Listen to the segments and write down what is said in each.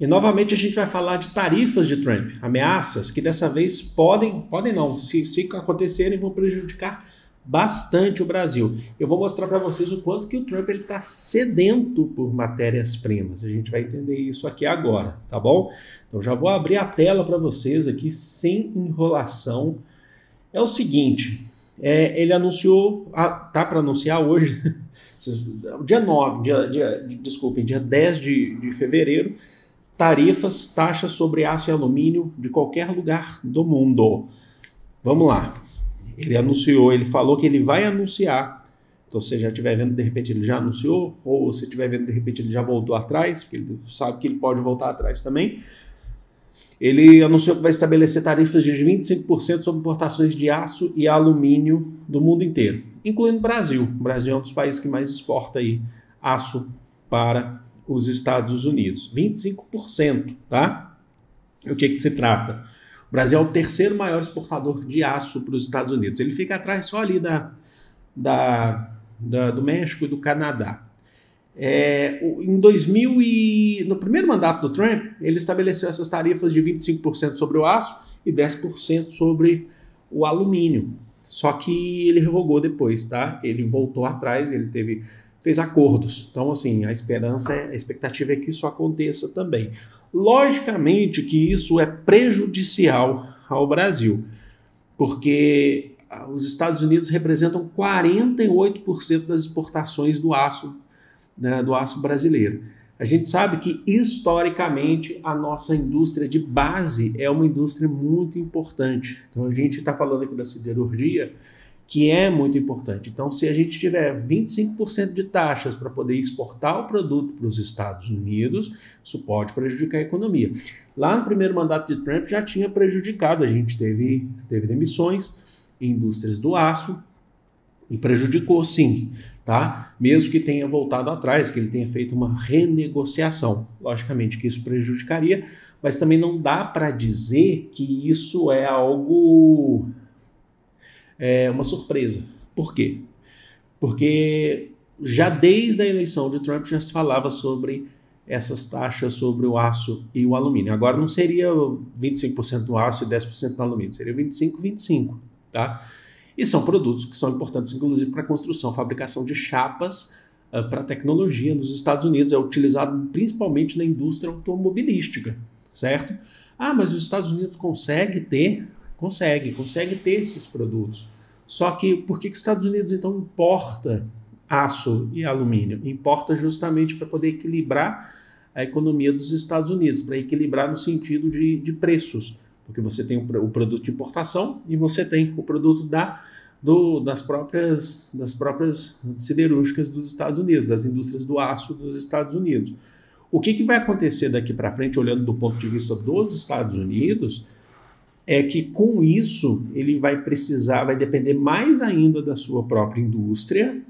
E novamente a gente vai falar de tarifas de Trump, ameaças que dessa vez podem não, se acontecerem vão prejudicar bastante o Brasil. Eu vou mostrar para vocês o quanto que o Trump está sedento por matérias-primas. A gente vai entender isso aqui agora, tá bom? Então já vou abrir a tela para vocês aqui sem enrolação. É o seguinte, ele anunciou, tá para anunciar hoje, dia 10 de fevereiro, taxas sobre aço e alumínio de qualquer lugar do mundo. Vamos lá. Ele falou que ele vai anunciar. Então, se você já estiver vendo, de repente ele já anunciou, ou se estiver vendo, de repente ele já voltou atrás, porque ele sabe que ele pode voltar atrás também. Ele anunciou que vai estabelecer tarifas de 25% sobre importações de aço e alumínio do mundo inteiro, incluindo o Brasil. O Brasil é um dos países que mais exporta aí aço para os Estados Unidos. 25%, tá? O que se trata? O Brasil é o terceiro maior exportador de aço para os Estados Unidos. Ele fica atrás só ali do México e do Canadá. No primeiro mandato do Trump, ele estabeleceu essas tarifas de 25% sobre o aço e 10% sobre o alumínio. Só que ele revogou depois, tá? Ele voltou atrás, fez acordos. Então, assim, a expectativa é que isso aconteça também. Logicamente que isso é prejudicial ao Brasil, porque os Estados Unidos representam 48% das exportações do aço, né, do aço brasileiro. A gente sabe que, historicamente, a nossa indústria de base é uma indústria muito importante. Então, a gente está falando aqui da siderurgia, que é muito importante. Então, se a gente tiver 25% de taxas para poder exportar o produto para os Estados Unidos, isso pode prejudicar a economia. Lá no primeiro mandato de Trump já tinha prejudicado, a gente teve demissões em indústrias do aço e prejudicou sim, tá? Mesmo que tenha voltado atrás, que ele tenha feito uma renegociação. Logicamente que isso prejudicaria, mas também não dá para dizer que isso é algo... uma surpresa. Por quê? Porque já desde a eleição de Trump já se falava sobre essas taxas sobre o aço e o alumínio. Agora não seria 25% no aço e 10% no alumínio, seria 25%, tá? E são produtos que são importantes, inclusive, para a construção, fabricação de chapas para tecnologia nos Estados Unidos. É utilizado principalmente na indústria automobilística, certo? Ah, mas os Estados Unidos consegue ter esses produtos. Só que por que os Estados Unidos então importa aço e alumínio? Importa justamente para poder equilibrar a economia dos Estados Unidos, para equilibrar no sentido de preços, porque você tem o produto de importação e você tem o produto das próprias siderúrgicas dos Estados Unidos, das indústrias do aço dos Estados Unidos. O que vai acontecer daqui para frente, olhando do ponto de vista dos Estados Unidos, é que com isso ele vai depender mais ainda da sua própria indústria,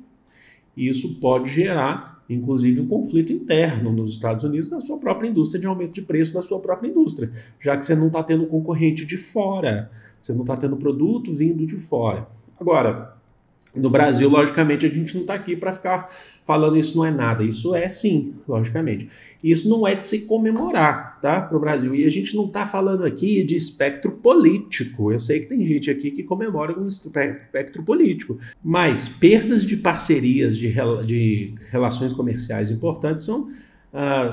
e isso pode gerar, inclusive, um conflito interno nos Estados Unidos, da sua própria indústria, de aumento de preço da sua própria indústria, já que você não está tendo concorrente de fora, você não está tendo produto vindo de fora. Agora, no Brasil, logicamente, a gente não está aqui para ficar falando isso não é nada. Isso é sim, logicamente. Isso não é de se comemorar, tá, para o Brasil. E a gente não está falando aqui de espectro político. Eu sei que tem gente aqui que comemora com espectro político. Mas perdas de parcerias, de relações comerciais importantes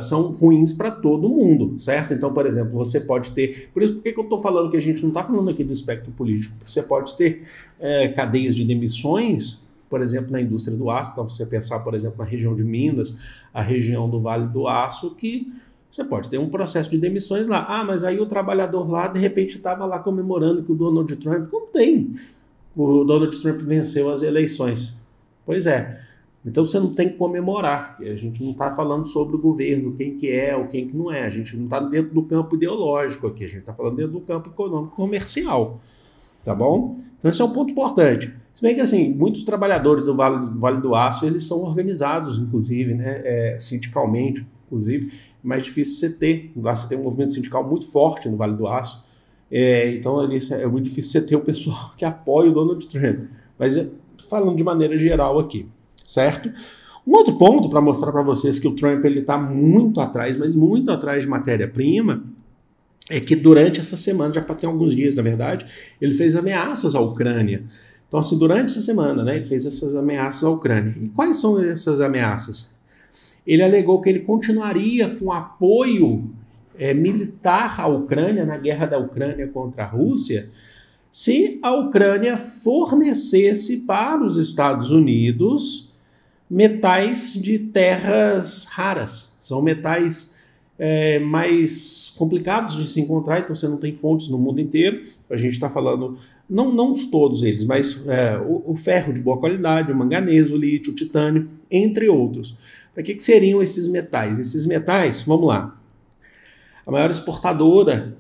são ruins para todo mundo, certo? Então, por exemplo, você pode ter... Por que eu estou falando que a gente não está falando aqui do espectro político? Você pode ter cadeias de demissões, por exemplo, na indústria do aço. Então, você pensar, por exemplo, na região de Minas, a região do Vale do Aço, que você pode ter um processo de demissões lá. Ah, mas aí o trabalhador lá, de repente, estava lá comemorando que o Donald Trump... Não tem. O Donald Trump venceu as eleições. Pois é. Então você não tem que comemorar. A gente não está falando sobre o governo, quem que é ou quem que não é. A gente não está dentro do campo ideológico aqui, a gente está falando dentro do campo econômico comercial. Tá bom? Então esse é um ponto importante. Se bem que assim, muitos trabalhadores do Vale do Aço, eles são organizados, inclusive, né, sindicalmente, inclusive. É mais difícil você ter um movimento sindical muito forte no Vale do Aço. Então é muito difícil você ter o pessoal que apoia o Donald Trump. Mas falando de maneira geral aqui. Certo? Um outro ponto para mostrar para vocês que o Trump está muito atrás, mas muito atrás de matéria-prima, é que durante essa semana, já tem alguns dias, na verdade, ele fez ameaças à Ucrânia. Então, assim, durante essa semana, né, ele fez essas ameaças à Ucrânia. E quais são essas ameaças? Ele alegou que ele continuaria com apoio militar à Ucrânia, na guerra da Ucrânia contra a Rússia, se a Ucrânia fornecesse para os Estados Unidos metais de terras raras. São metais mais complicados de se encontrar, então você não tem fontes no mundo inteiro. A gente está falando, não todos eles, mas o ferro de boa qualidade, o manganês, o lítio, o titânio, entre outros. Para que seriam esses metais? Esses metais, vamos lá, a maior exportadora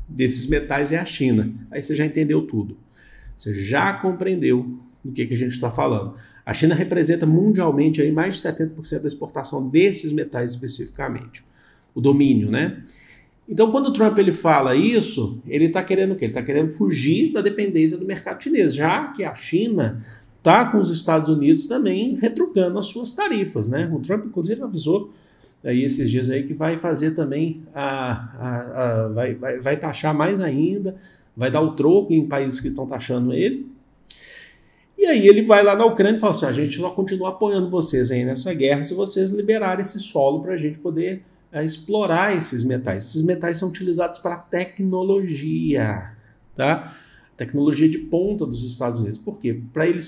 desses metais é a China. Aí você já entendeu tudo. Você já compreendeu do que a gente está falando. A China representa mundialmente aí mais de 70% da exportação desses metais especificamente. O domínio, né? Então, quando o Trump ele fala isso, ele está querendo o quê? Ele está querendo fugir da dependência do mercado chinês, já que a China está com os Estados Unidos também retrucando as suas tarifas, né? O Trump, inclusive, avisou aí esses dias aí que vai fazer também, vai taxar mais ainda, vai dar o troco em países que estão taxando ele. E aí ele vai lá na Ucrânia e fala assim, a gente vai continuar apoiando vocês aí nessa guerra se vocês liberarem esse solo para a gente poder explorar esses metais. Esses metais são utilizados para tecnologia, tá? Tecnologia de ponta dos Estados Unidos. Por quê? Para ele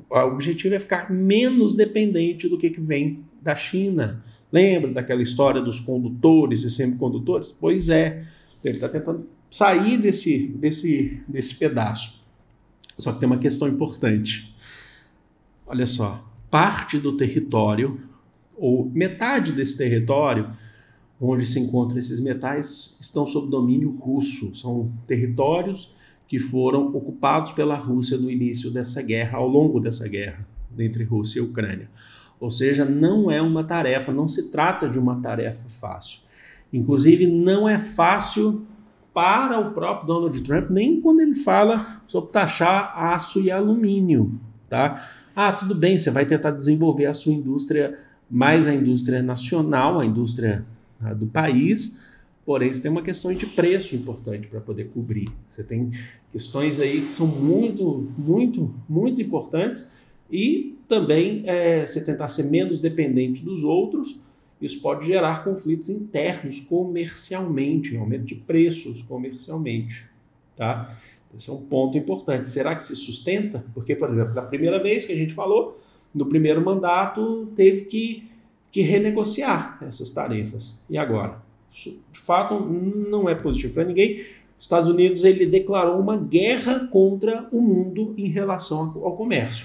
o objetivo é ficar menos dependente do que vem da China. Lembra daquela história dos condutores e semicondutores? Pois é, ele está tentando sair desse pedaço. Só que tem uma questão importante. Olha só, parte do território, ou metade desse território, onde se encontram esses metais, estão sob domínio russo. São territórios que foram ocupados pela Rússia no início dessa guerra, ao longo dessa guerra entre Rússia e Ucrânia. Ou seja, não é uma tarefa, não se trata de uma tarefa fácil. Inclusive, não é fácil para o próprio Donald Trump, nem quando ele fala sobre taxar aço e alumínio, tá? Ah, tudo bem, você vai tentar desenvolver a sua indústria, mais a indústria nacional, a indústria do país, porém você tem uma questão de preço importante para poder cobrir. Você tem questões aí que são muito, muito, muito importantes e também você tentar ser menos dependente dos outros, isso pode gerar conflitos internos comercialmente, aumento de preços comercialmente, tá? Esse é um ponto importante. Será que se sustenta? Porque, por exemplo, da primeira vez que a gente falou, no primeiro mandato teve que renegociar essas tarefas. E agora? Isso, de fato, não é positivo para ninguém. Os Estados Unidos ele declarou uma guerra contra o mundo em relação ao comércio.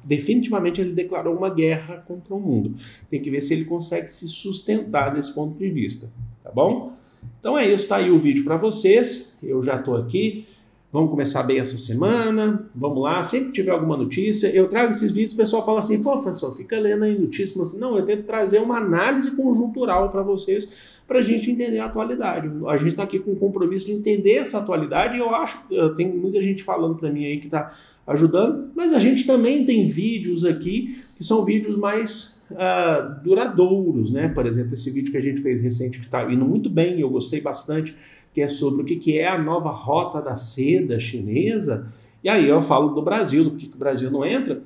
Definitivamente ele declarou uma guerra contra o mundo. Tem que ver se ele consegue se sustentar desse ponto de vista, tá bom? Então é isso, tá aí o vídeo para vocês. Eu já estou aqui. Vamos começar bem essa semana, vamos lá, sempre que tiver alguma notícia, eu trago esses vídeos, o pessoal fala assim, pô, professor, fica lendo aí notícias, mas não, eu tento trazer uma análise conjuntural para vocês, para a gente entender a atualidade. A gente está aqui com o compromisso de entender essa atualidade e eu acho, tem muita gente falando para mim aí que está ajudando, mas a gente também tem vídeos aqui que são vídeos mais duradouros, né? Por exemplo, esse vídeo que a gente fez recente que está indo muito bem, eu gostei bastante, que é sobre o que é a nova rota da seda chinesa, e aí eu falo do Brasil, do que o Brasil não entra,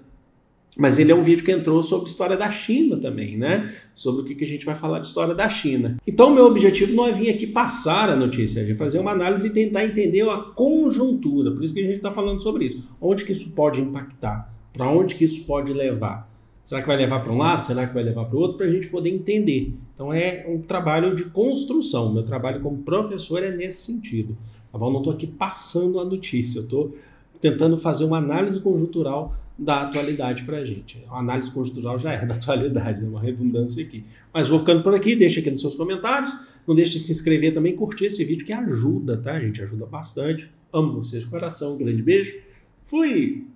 mas ele é um vídeo que entrou sobre a história da China também, né? Sobre o que a gente vai falar de história da China. Então, meu objetivo não é vir aqui passar a notícia, é fazer uma análise e tentar entender a conjuntura, por isso que a gente está falando sobre isso. Onde que isso pode impactar? Para onde que isso pode levar? Será que vai levar para um lado? Será que vai levar para o outro? Para a gente poder entender. Então é um trabalho de construção. Meu trabalho como professor é nesse sentido. Tá bom? Não estou aqui passando a notícia. Eu estou tentando fazer uma análise conjuntural da atualidade para a gente. A análise conjuntural já é da atualidade, é uma redundância aqui. Mas vou ficando por aqui. Deixa aqui nos seus comentários. Não deixe de se inscrever também, curtir esse vídeo que ajuda, tá, gente? Ajuda bastante. Amo vocês de coração. Um grande beijo. Fui!